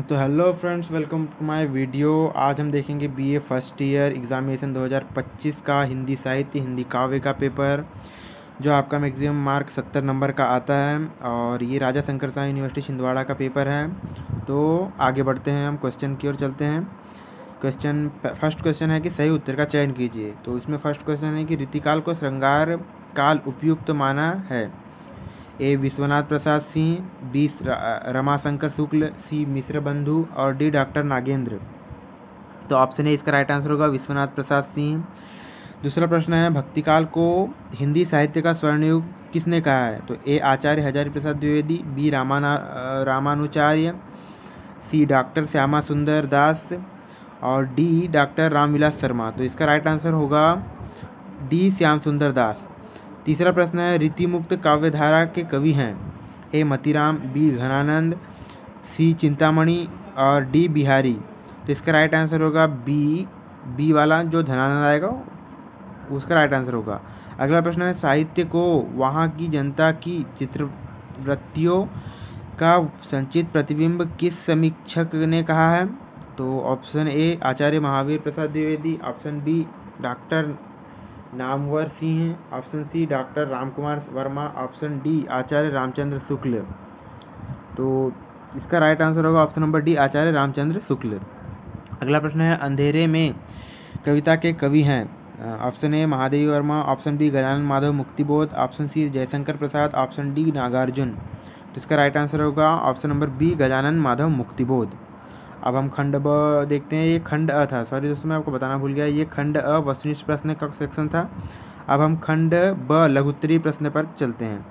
तो hello friends, welcome to my video. आज हम देखेंगे बीए फर्स्ट ईयर एग्जामिनेशन 2025 का हिंदी साहित्य हिंदी काव्य का पेपर, जो आपका मैक्सिमम मार्क 70 नंबर का आता है। और ये राजा शंकर साई यूनिवर्सिटी छिंदवाड़ा का पेपर है। तो आगे बढ़ते हैं, हम क्वेश्चन की ओर चलते हैं। फर्स्ट क्वेश्चन है कि सही उत्तर का चयन कीजिए। तो इसमें फर्स्ट क्वेश्चन है कि रीतिकाल को श्रृंगार काल उपयुक्त माना है। ए विश्वनाथ प्रसाद सिंह, बी रमाशंकर शुक्ल, सी मिश्र बंधु और डी डॉक्टर नागेंद्र। तो ऑप्शन ए इसका राइट आंसर होगा विश्वनाथ प्रसाद सिंह। दूसरा प्रश्न है भक्तिकाल को हिंदी साहित्य का स्वर्णयुग किसने कहा है। तो ए आचार्य हजारी प्रसाद द्विवेदी, बी रामानुचार्य, सी डॉक्टर श्यामा सुंदर दास और डी डॉक्टर रामविलास शर्मा। तो इसका राइट आंसर होगा डी श्याम सुंदर दास। तीसरा प्रश्न है रीतिमुक्त काव्यधारा के कवि हैं। ए मतीराम, बी घनानंद, सी चिंतामणि और डी बिहारी। तो इसका राइट आंसर होगा बी वाला, जो धनानंद आएगा उसका राइट आंसर होगा। अगला प्रश्न है साहित्य को वहाँ की जनता की चित्रवृत्तियों का संचित प्रतिबिंब किस समीक्षक ने कहा है। तो option A Acharya Mahavir Prasad Dwivedi, option B doctor Namvar Singh, option C doctor Ramkumar Verma, option D Acharya Ramchandra Shukla. तो इसका राइट आंसर होगा option number D Acharya Ramchandra Shukla. अगला प्रश्न है अंधेरे में कविता के कवि हैं। Option A Mahadevi Verma, option B Gajanan Madhav Muktibodh, option C Jaishankar Prasad, option D Nagarjun. तो इसका राइट आंसर होगा option number B Gajanan Madhav Muktibodh. अब हम खंड ब देखते हैं। ये खंड अ था, सॉरी दोस्तों मैं आपको बताना भूल गया, ये खंड अ वस्तुनिष्ठ प्रश्न का सेक्शन था। अब हम खंड ब लघुत्तरीय प्रश्न पर चलते हैं।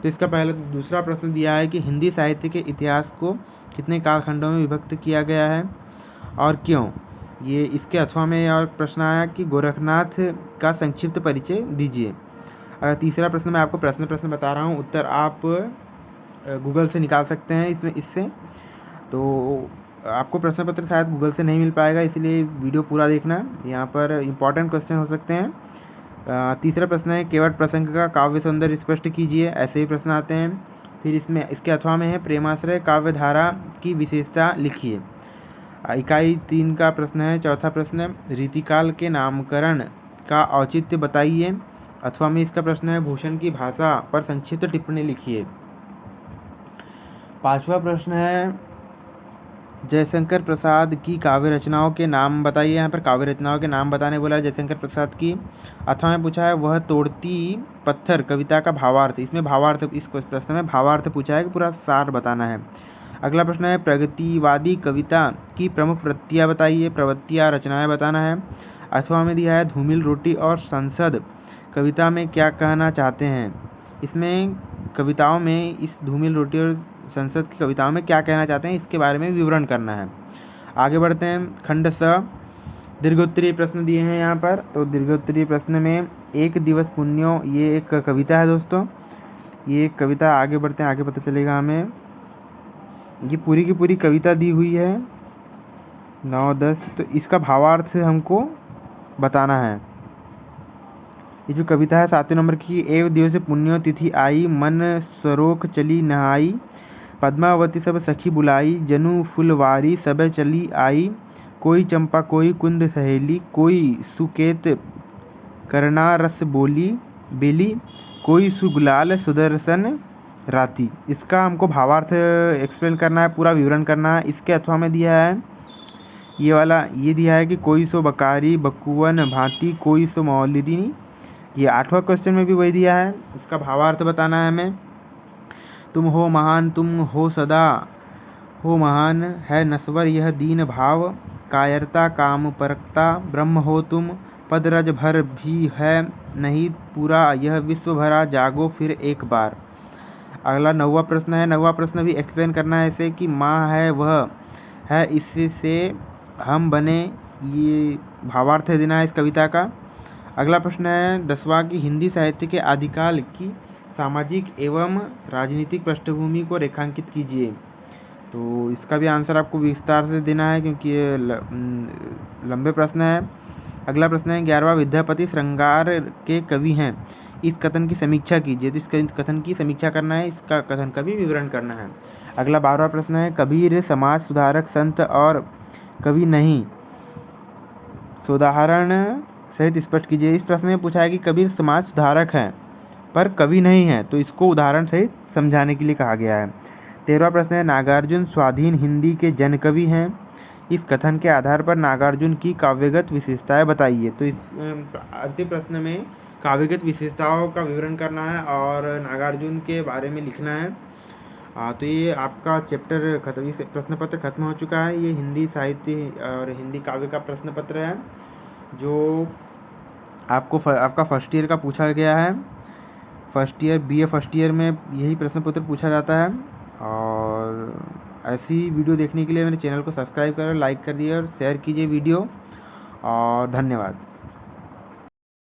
तो इसका दूसरा प्रश्न दिया है कि हिंदी साहित्य के इतिहास को कितने कालखंडों में विभक्त किया गया है और क्यों। ये इसके अथवा में और प्रश्न आया कि गोरखनाथ का संक्षिप्त परिचय दीजिए। तीसरा प्रश्न मैं आपको प्रश्न बता रहा हूँ, उत्तर आप गूगल से निकाल सकते हैं इससे। तो आपको प्रश्न पत्र शायद गूगल से नहीं मिल पाएगा, इसलिए वीडियो पूरा देखना, यहाँ पर इंपॉर्टेंट क्वेश्चन हो सकते हैं। तीसरा प्रश्न है केवट प्रसंग का काव्य सौंदर्य स्पष्ट कीजिए, ऐसे ही प्रश्न आते हैं। फिर इसके अथवा में है प्रेमाश्रय काव्यधारा की विशेषता लिखिए। इकाई 3 का प्रश्न है, चौथा प्रश्न रीतिकाल के नामकरण का औचित्य बताइए। अथवा में इसका प्रश्न है भूषण की भाषा पर संक्षिप्त टिप्पणी लिखिए। पांचवा प्रश्न है जयशंकर प्रसाद की काव्य रचनाओं के नाम बताइए। यहाँ पर काव्य रचनाओं के नाम बताने बोला है जयशंकर प्रसाद की। अथवा में पूछा है वह तोड़ती पत्थर कविता का भावार्थ। इसमें भावार्थ, इस प्रश्न में भावार्थ पूछा है कि पूरा सार बताना है। अगला प्रश्न है प्रगतिवादी कविता की प्रमुख वृत्तियाँ बताइए, प्रवृत्तियाँ रचनाएँ बताना है। अथवा में दिया है धूमिल रोटी और संसद कविता में क्या कहना चाहते हैं। इसमें कविताओं में इस धूमिल रोटी और संसद की कविताओं में क्या कहना चाहते हैं, इसके बारे में विवरण करना है। आगे बढ़ते हैं। खंड स दीर्घोत्तरीय प्रश्न दिए हैं यहाँ पर। तो दीर्घोत्तरीय प्रश्न में एक दिवस पुण्यो, ये एक कविता है दोस्तों, ये एक कविता। आगे बढ़ते हैं, आगे पता चलेगा हमें। ये पूरी की पूरी कविता दी हुई है 9-10। तो इसका भावार्थ हमको बताना है। ये जो कविता है 7 नंबर की, एक दिवस पुण्यो तिथि आई, मन सरोख चली नहाई, पद्मावती सब सखी बुलाई, जनु फुलवारी सब चली आई, कोई चंपा कोई कुंद सहेली, कोई सुकेत करना रस बोली बेली, कोई सुगुलाल सुदर्शन राती। इसका हमको भावार्थ एक्सप्लेन करना है, पूरा विवरण करना है। इसके अथवा में दिया है ये वाला, ये दिया है कि कोई सो बकारी बकुवन भांति, कोई सो मौलिनी। ये 8वां क्वेश्चन में भी वही दिया है, इसका भावार्थ बताना है हमें। तुम हो महान तुम हो सदा हो महान, है नस्वर यह दीन भाव, कायरता काम परकता ब्रह्म हो तुम, पदरज भर भी है नहीं पूरा यह विश्व भरा, जागो फिर एक बार। अगला 9वां प्रश्न है। 9वां प्रश्न भी एक्सप्लेन करना है ऐसे कि माँ है वह है इससे हम बने, ये भावार्थ देना है इस कविता का। अगला प्रश्न है 10वां की हिंदी साहित्य के आदिकाल की सामाजिक एवं राजनीतिक पृष्ठभूमि को रेखांकित कीजिए। तो इसका भी आंसर आपको विस्तार से देना है, क्योंकि ये लंबे प्रश्न है। अगला प्रश्न है 11वां विद्यापति श्रृंगार के कवि हैं, इस कथन की समीक्षा कीजिए। तो इस कथन की समीक्षा करना है, इसका कथन का भी विवरण करना है। अगला 12वां प्रश्न है, कबीर समाज सुधारक संत और कवि नहीं, उदाहरण सहित स्पष्ट कीजिए। इस प्रश्न में पूछा है कि कबीर समाज सुधारक हैं पर कवि नहीं है, तो इसको उदाहरण सहित समझाने के लिए कहा गया है। 13वां प्रश्न है, नागार्जुन स्वाधीन हिंदी के जनकवि हैं, इस कथन के आधार पर नागार्जुन की काव्यगत विशेषताएं बताइए। तो इस अंतिम प्रश्न में काव्यगत विशेषताओं का विवरण करना है और नागार्जुन के बारे में लिखना है। तो ये आपका चैप्टर खत्म, ये प्रश्न पत्र खत्म हो चुका है। ये हिंदी साहित्य और हिंदी काव्य का प्रश्न पत्र है जो आपका फर्स्ट ईयर का पूछा गया है। First year BA first year में यही प्रश्न पत्र पूछा जाता है। और ऐसी वीडियो देखने के लिए मेरे चैनल को सब्सक्राइब करें, लाइक कर दिए और शेयर कीजिए वीडियो। और धन्यवाद।